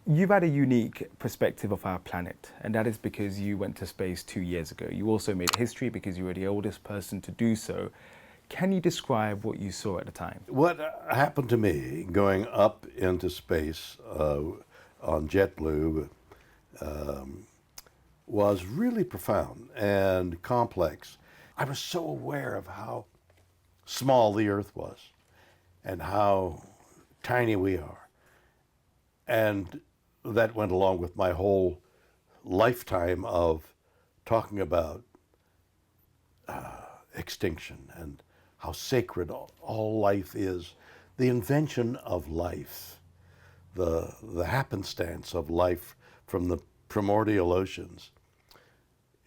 You've had a unique perspective of our planet, and that is because you went to space 2 years ago. You also made history because you were the oldest person to do so. Can you describe what you saw at the time? What happened to me going up into space on JetBlue was really profound and complex. I was so aware of how small the Earth was and how tiny we are. And that went along with my whole lifetime of talking about extinction and how sacred all life is, the invention of life, the happenstance of life from the primordial oceans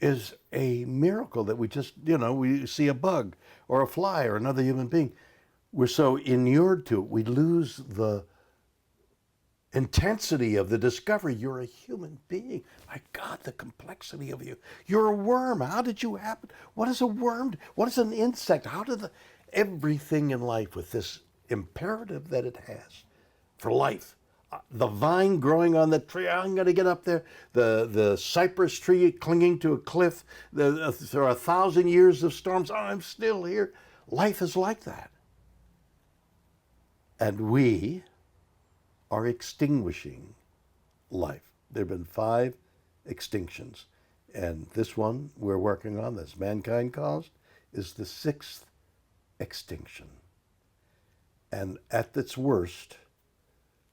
is a miracle that we just, we see a bug or a fly or another human being. We're so inured to it, we lose the intensity of the discovery. You're a human being. My God, the complexity of you. You're a worm. How did you happen? What is a worm? What is an insect? How did everything in life with this imperative that it has for life? The vine growing on the tree, I'm going to get up there. The cypress tree clinging to a cliff. There are 1,000 years of storms. Oh, I'm still here. Life is like that. And we are extinguishing life. There have been 5 extinctions. And this one we're working on, that's mankind caused, is the 6th extinction. And at its worst,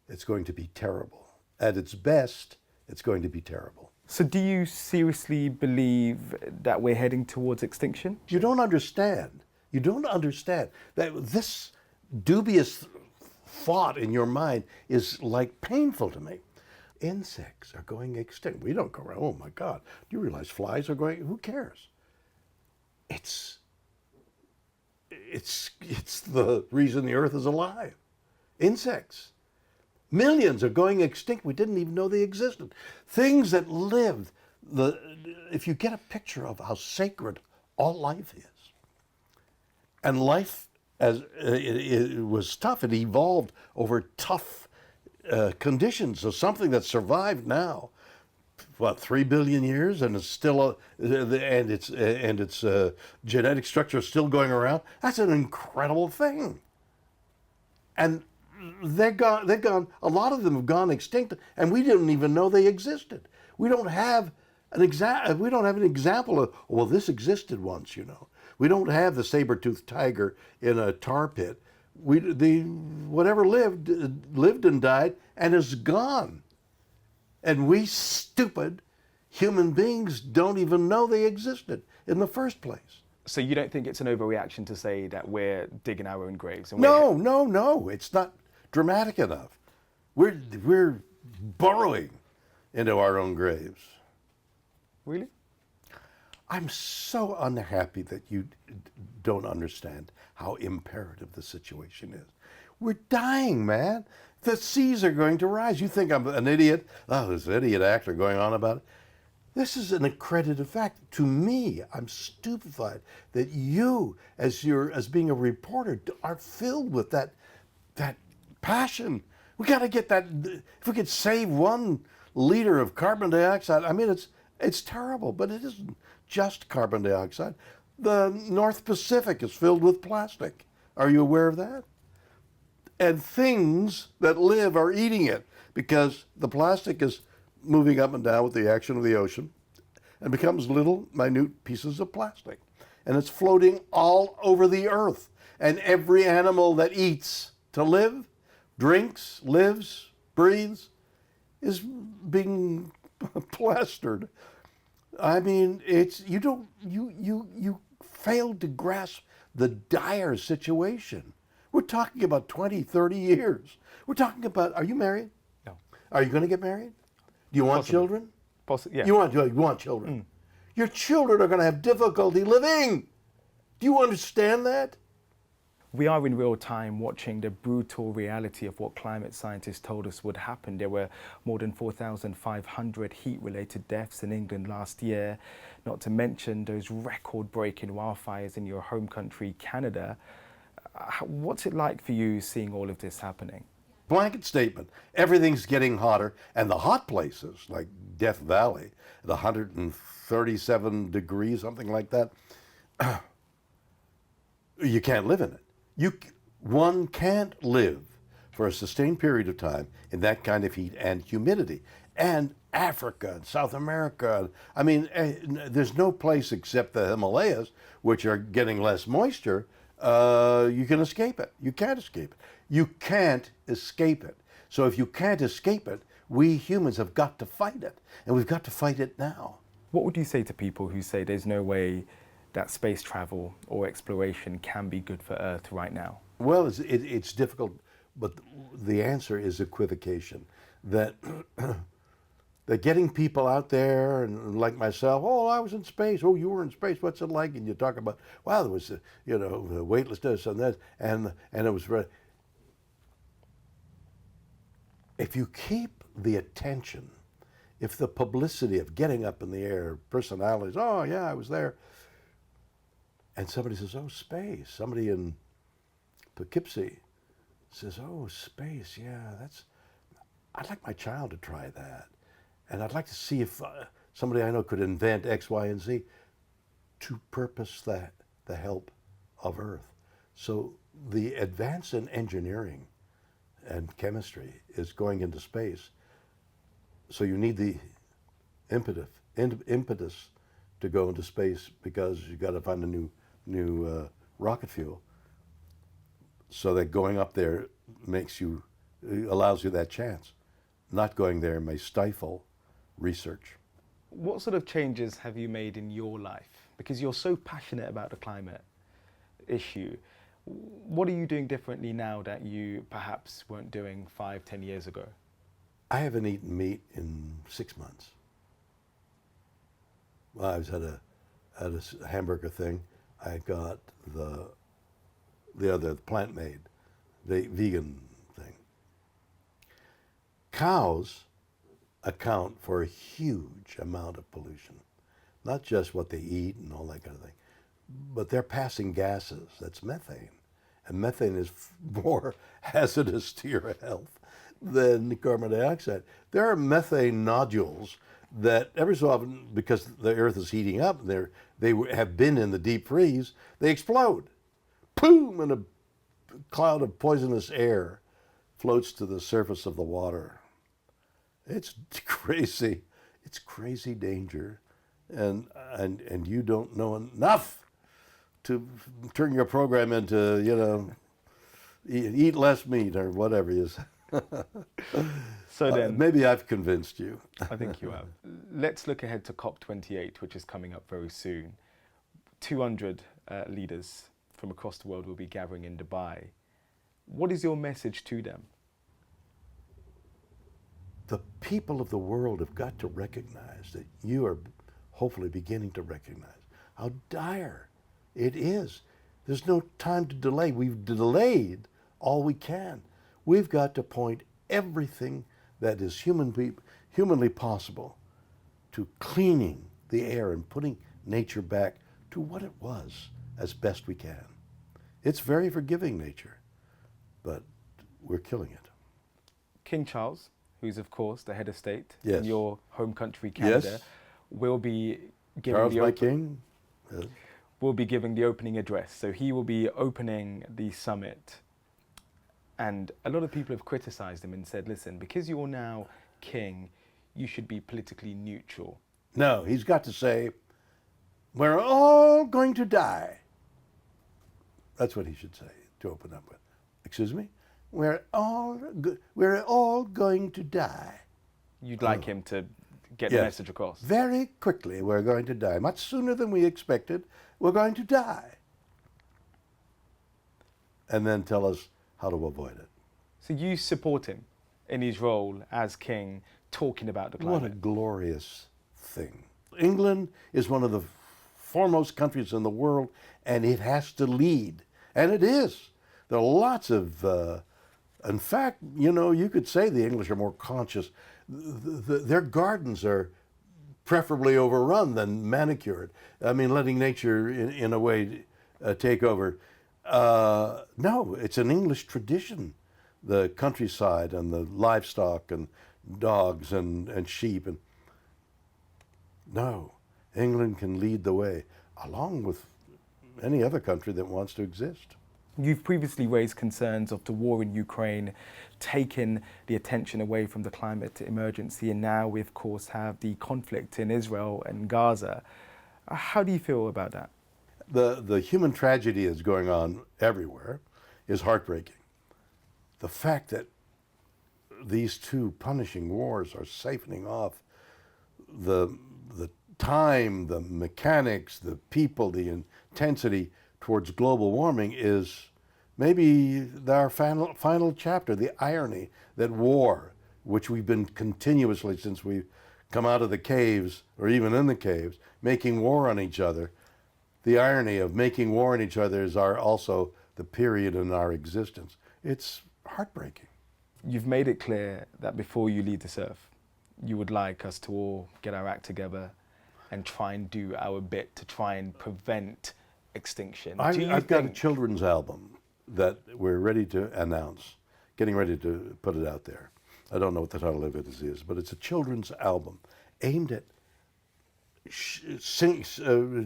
it's going to be terrible. At its best, it's going to be terrible. So do you seriously believe that we're heading towards extinction? You don't understand. You don't understand that this dubious thought in your mind is like painful to me. Insects are going extinct. We don't go around, oh my God, do you realize flies are going, who cares? It's the reason the earth is alive. Insects. Millions are going extinct. We didn't even know they existed. Things that lived, if you get a picture of how sacred all life is, and life as it was tough, it evolved over tough conditions. So something that survived now, 3 billion years, and it's still and its genetic structure is still going around. That's an incredible thing. And they're gone. A lot of them have gone extinct, and we didn't even know they existed. We don't have an example of, well, this existed once, We don't have the saber-toothed tiger in a tar pit. Whatever lived and died and is gone. And we stupid human beings don't even know they existed in the first place. So you don't think it's an overreaction to say that we're digging our own graves? And No, it's not dramatic enough. We're burrowing into our own graves. Really? I'm so unhappy that you don't understand how imperative the situation is. We're dying, man. The seas are going to rise. You think I'm an idiot? Oh, this idiot actor going on about it. This is an accredited fact. To me, I'm stupefied that you, as being a reporter, are filled with that passion. We got to get that. If we could save 1 liter of carbon dioxide, I mean, it's terrible, but it isn't just carbon dioxide. The North Pacific is filled with plastic. Are you aware of that? And things that live are eating it because the plastic is moving up and down with the action of the ocean and becomes little, minute pieces of plastic. And it's floating all over the earth. And every animal that eats to live, drinks, lives, breathes, is being plastered. I mean, you failed to grasp the dire situation. We're talking about 20, 30 years. We're talking about, are you married? No. Are you going to get married? Do you want Possibly. children? Yeah. You want children. Your children are going to have difficulty living. Do you understand that? We are in real time watching the brutal reality of what climate scientists told us would happen. There were more than 4,500 heat-related deaths in England last year, not to mention those record-breaking wildfires in your home country, Canada. What's it like for you seeing all of this happening? blanket statement. Everything's getting hotter, and the hot places like Death Valley at 137 degrees, something like that, you can't live in it. One can't live for a sustained period of time in that kind of heat and humidity. And Africa and South America, I mean, there's no place except the Himalayas, which are getting less moisture, you can escape it. You can't escape it. You can't escape it. So if you can't escape it, we humans have got to fight it. And we've got to fight it now. What would you say to people who say there's no way that space travel or exploration can be good for Earth right now? Well, it's difficult, but the answer is equivocation. That getting people out there, and like myself, oh, I was in space. Oh, you were in space. What's it like? And you talk about, wow, there was, weightlessness and that, and it was. If you keep the attention, if the publicity of getting up in the air, personalities, oh yeah, I was there, and somebody says, oh, space. Somebody in Poughkeepsie says, oh, space, yeah, I'd like my child to try that. And I'd like to see if somebody I know could invent X, Y, and Z to purpose that, the help of Earth. So the advance in engineering and chemistry is going into space. So you need the impetus to go into space, because you've got to find a new rocket fuel. So that going up there allows you that chance. Not going there may stifle research. What sort of changes have you made in your life? Because you're so passionate about the climate issue. What are you doing differently now that you perhaps weren't doing 5-10 years ago? I haven't eaten meat in 6 months. Well, I was at a hamburger thing. I got the plant-made, the vegan thing. Cows account for a huge amount of pollution, not just what they eat and all that kind of thing, but they're passing gases. That's methane, and methane is more hazardous to your health than carbon dioxide. There are methane nodules that every so often, because the earth is heating up, they have been in the deep freeze, they explode. Boom, and a cloud of poisonous air floats to the surface of the water. It's crazy. It's crazy danger. And you don't know enough to turn your program into, eat less meat or whatever it is. So then, maybe I've convinced you. I think you have. Let's look ahead to COP28, which is coming up very soon. 200 leaders from across the world will be gathering in Dubai. What is your message to them? The people of the world have got to recognize that you are hopefully beginning to recognize how dire it is. There's no time to delay. We've delayed all we can. We've got to point everything that is humanly possible to cleaning the air and putting nature back to what it was as best we can. It's very forgiving, nature, but we're killing it. King Charles, who's of course the head of state Yes. in your home country, Canada, Yes. will be giving Charles, my king. Yes. will be giving the opening address. So he will be opening the summit. And a lot of people have criticized him and said, listen, because you're now king, you should be politically neutral. No, he's got to say, we're all going to die. That's what he should say to open up with. Excuse me? We're all going to die. You'd like him to get the Yes. message across. Very quickly, we're going to die. Much sooner than we expected, we're going to die. And then tell us how to avoid it. So you support him in his role as king, talking about the climate. What a glorious thing. England is one of the foremost countries in the world, and it has to lead. And it is. There are lots of, in fact, you could say the English are more conscious. Their gardens are preferably overrun than manicured. I mean, letting nature, in a way, take over. No, it's an English tradition the countryside and the livestock and dogs and sheep. And no, England can lead the way, along with any other country that wants to exist. You've previously raised concerns of the war in Ukraine taking the attention away from the climate emergency, and now we of course have the conflict in Israel and Gaza. How do you feel about that? The human tragedy that's going on everywhere is heartbreaking. The fact that these two punishing wars are siphoning off the time, the mechanics, the people, the intensity towards global warming is maybe our final chapter, the irony that war, which we've been continuously since we've come out of the caves, or even in the caves, making war on each other, the irony of making war on each other is also the period in our existence. It's heartbreaking. You've made it clear that before you leave this earth, you would like us to all get our act together and try and do our bit to try and prevent extinction. I've got a children's album that we're ready to announce, getting ready to put it out there. I don't know what the title of it is, but it's a children's album aimed at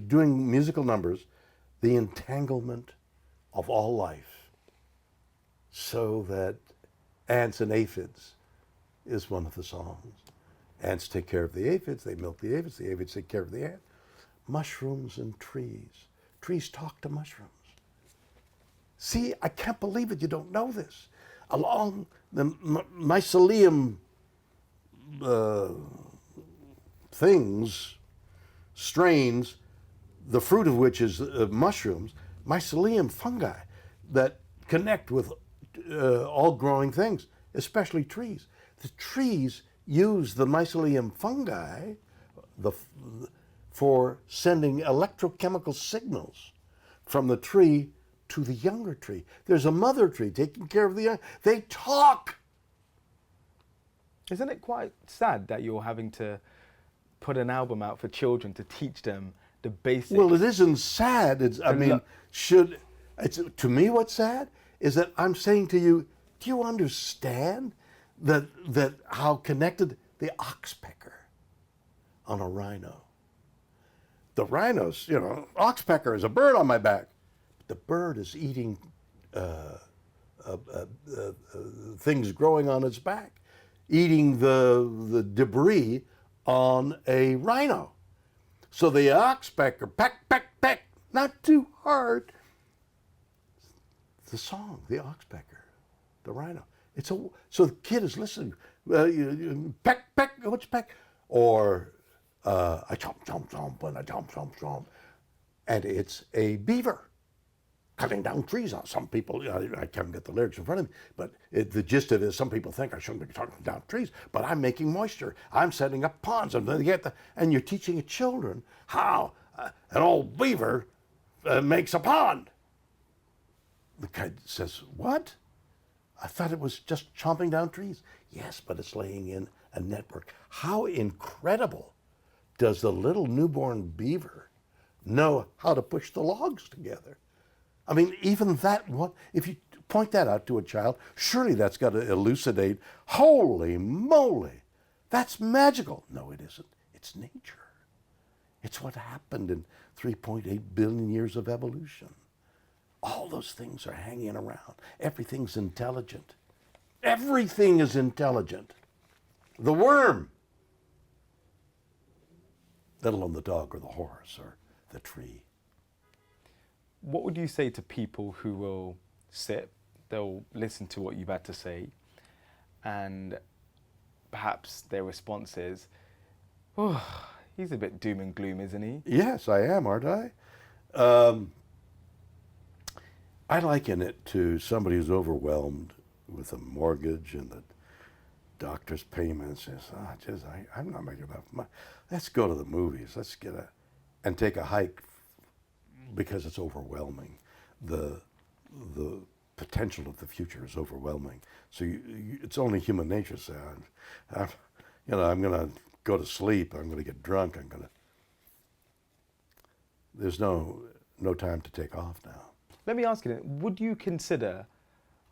doing musical numbers, the entanglement of all life, so that ants and aphids is one of the songs. Ants take care of the aphids, they milk the aphids take care of the ants. Mushrooms and trees. Trees talk to mushrooms. See, I can't believe it, you don't know this. Along the mycelium strains, the fruit of which is mushrooms, mycelium fungi that connect with all growing things, especially trees. The trees use the mycelium fungi for sending electrochemical signals from the tree to the younger tree. There's a mother tree taking care of the young. They talk. Isn't it quite sad that you're having to put an album out for children to teach them the basics? Well, it isn't sad. To me what's sad is that I'm saying to you, do you understand that how connected the oxpecker on a rhino? The rhinos, oxpecker is a bird on my back. The bird is eating things growing on its back, eating the debris on a rhino. So the oxpecker, peck, peck, peck, not too hard. The song, the oxpecker, the rhino. So the kid is listening. Peck, peck, what's peck? Or I chomp, chomp, chomp, and I chomp, chomp, chomp. And it's a beaver cutting down trees. Some people, I can't get the lyrics in front of me, but the gist of it is some people think I shouldn't be cutting down trees, but I'm making moisture. I'm setting up ponds. And you're teaching children how an old beaver makes a pond. The kid says, what? I thought it was just chomping down trees. Yes, but it's laying in a network. How incredible does the little newborn beaver know how to push the logs together? I mean, even that one, if you point that out to a child, surely that's got to elucidate, holy moly, that's magical. No, it isn't. It's nature. It's what happened in 3.8 billion years of evolution. All those things are hanging around. Everything's intelligent. Everything is intelligent. The worm, let alone the dog or the horse or the tree. What would you say to people who will sit, they'll listen to what you've had to say, and perhaps their response is, oh, he's a bit doom and gloom, isn't he? Yes, I am, aren't I? I liken it to somebody who's overwhelmed with a mortgage and the doctor's payments. Says, I'm not making enough money. Let's go to the movies. Let's and take a hike because it's overwhelming. The potential of the future is overwhelming. So it's only human nature to say, I'm going to go to sleep. I'm going to get drunk. There's no time to take off now. Let me ask you, would you consider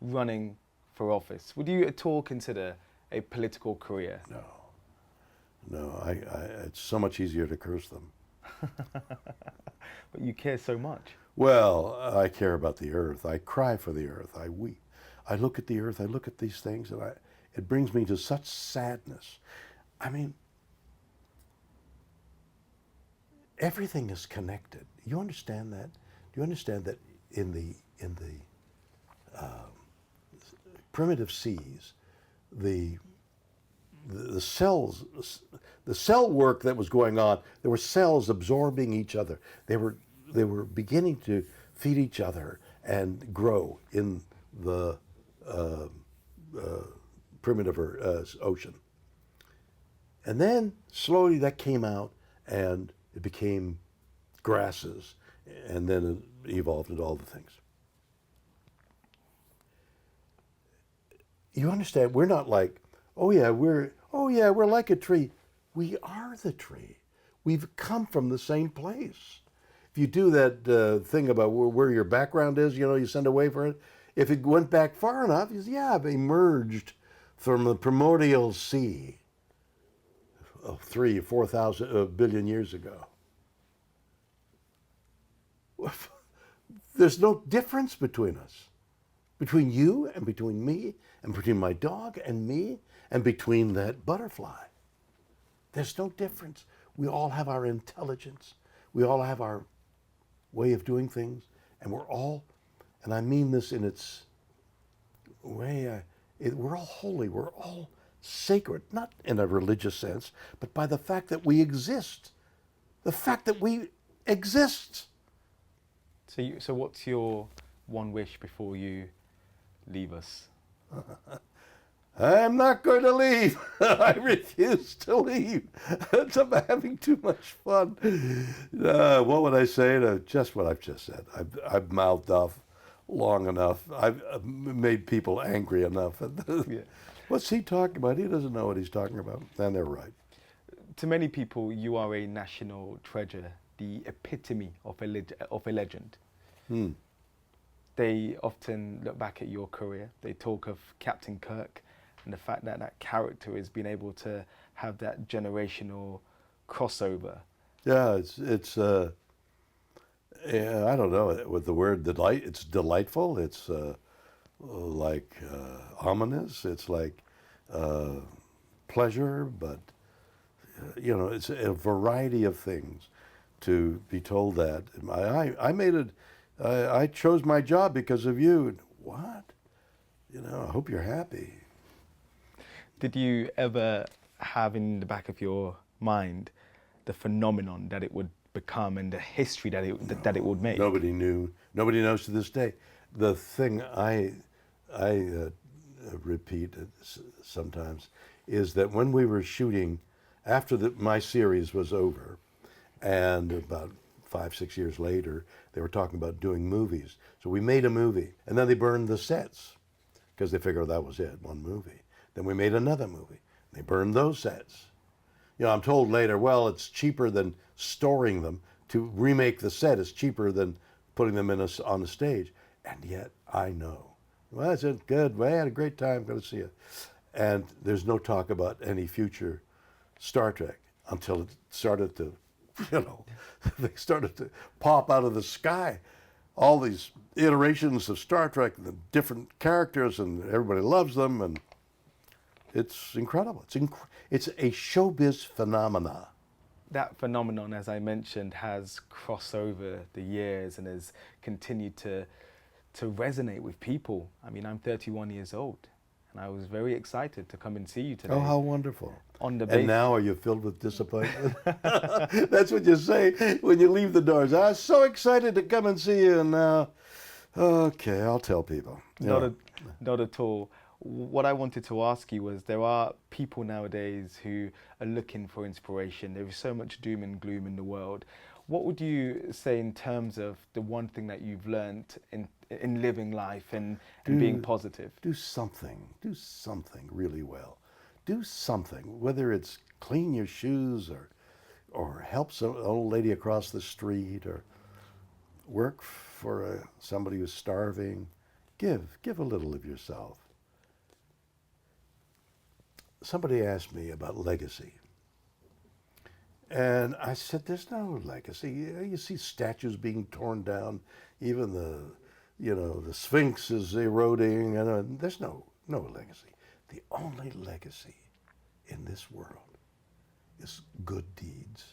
running for office. Would you at all consider a political career? No, it's so much easier to curse them. But you care so much. Well, I care about the earth. I cry for the earth. I weep. I look at the earth. I look at these things, and it brings me to such sadness. I mean, everything is connected. You understand that? Do you understand that in the primitive seas, the cells, the cell work that was going on, there were cells absorbing each other. They were beginning to feed each other and grow in the primitive ocean. And then slowly that came out and it became grasses, and then it evolved into all the things. You understand? We're not like, we're like a tree. We are the tree. We've come from the same place. If you do that thing about where your background is, you send away for it. If it went back far enough, you say, I've emerged from the primordial sea of 3,000 or 4,000 billion years ago. There's no difference between us, between you and between me, and between my dog and me, and between that butterfly. There's no difference. We all have our intelligence. We all have our way of doing things, and we're all, and I mean this in its way, we're all holy. We're all sacred, not in a religious sense, but by the fact that we exist. The fact that we exist. So what's your one wish before you leave us? I'm not going to leave. I refuse to leave. I'm having too much fun. What would I say to just what I've just said? I've mouthed off long enough. I've made people angry enough. Yeah. What's he talking about? He doesn't know what he's talking about. And they're right. To many people, you are a national treasure, the epitome of a legend. They often look back at your career. They talk of Captain Kirk and the fact that that character has been able to have that generational crossover. Yeah, it's I don't know, with the word delight, it's delightful. It's like ominous. It's like pleasure, but it's a variety of things to be told that. I made it. I chose my job because of you. What? I hope you're happy. Did you ever have in the back of your mind the phenomenon that it would become and the history that it would make? Nobody knew. Nobody knows to this day. The thing I repeat sometimes is that when we were shooting, after my series was over, and about 5-6 years later, they were talking about doing movies. So we made a movie, and then they burned the sets because they figured that was it, one movie. Then we made another movie. They burned those sets. I'm told later, well, it's cheaper than storing them. To remake the set is cheaper than putting them on the stage. And yet, I know. Well, that's it, good. Well, I had a great time, going to see it. And there's no talk about any future Star Trek until it started to, they started to pop out of the sky. All these iterations of Star Trek, the different characters, and everybody loves them, and it's incredible. It's a showbiz phenomena. That phenomenon, as I mentioned, has crossed over the years and has continued to resonate with people. I mean, I'm 31 years old, and I was very excited to come and see you today. Oh, how wonderful. And now are you filled with disappointment? That's what you say when you leave the doors. I was so excited to come and see you, and now, okay, I'll tell people. Not at all. What I wanted to ask you was, there are people nowadays who are looking for inspiration. There is so much doom and gloom in the world. What would you say in terms of the one thing that you've learned in living life and being positive? Do something really well. Do something, whether it's clean your shoes or help some old lady across the street or work for somebody who's starving. Give a little of yourself. somebody asked me about legacy. And I said, there's no legacy. You see statues being torn down, even the Sphinx is eroding, and there's no legacy. The only legacy in this world is good deeds.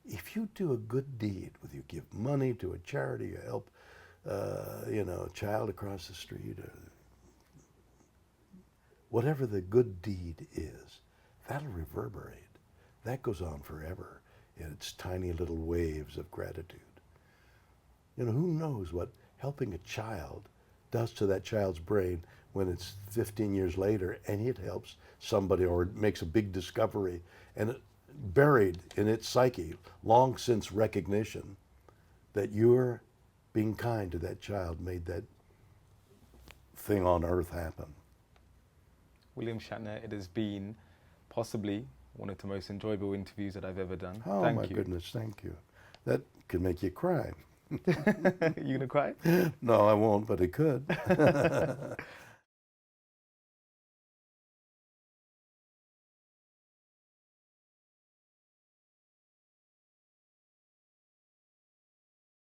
If you do a good deed, whether you give money to a charity, you help, a child across the street, or whatever the good deed is, that'll reverberate. That goes on forever in its tiny little waves of gratitude. Who knows what helping a child does to that child's brain when it's 15 years later and it helps somebody or it makes a big discovery and buried in its psyche, long since recognition that you're being kind to that child made that thing on earth happen. William Shatner, it has been possibly one of the most enjoyable interviews that I've ever done. Oh, Thank my you. goodness, thank you. That could make you cry. You gonna cry? No, I won't, but it could.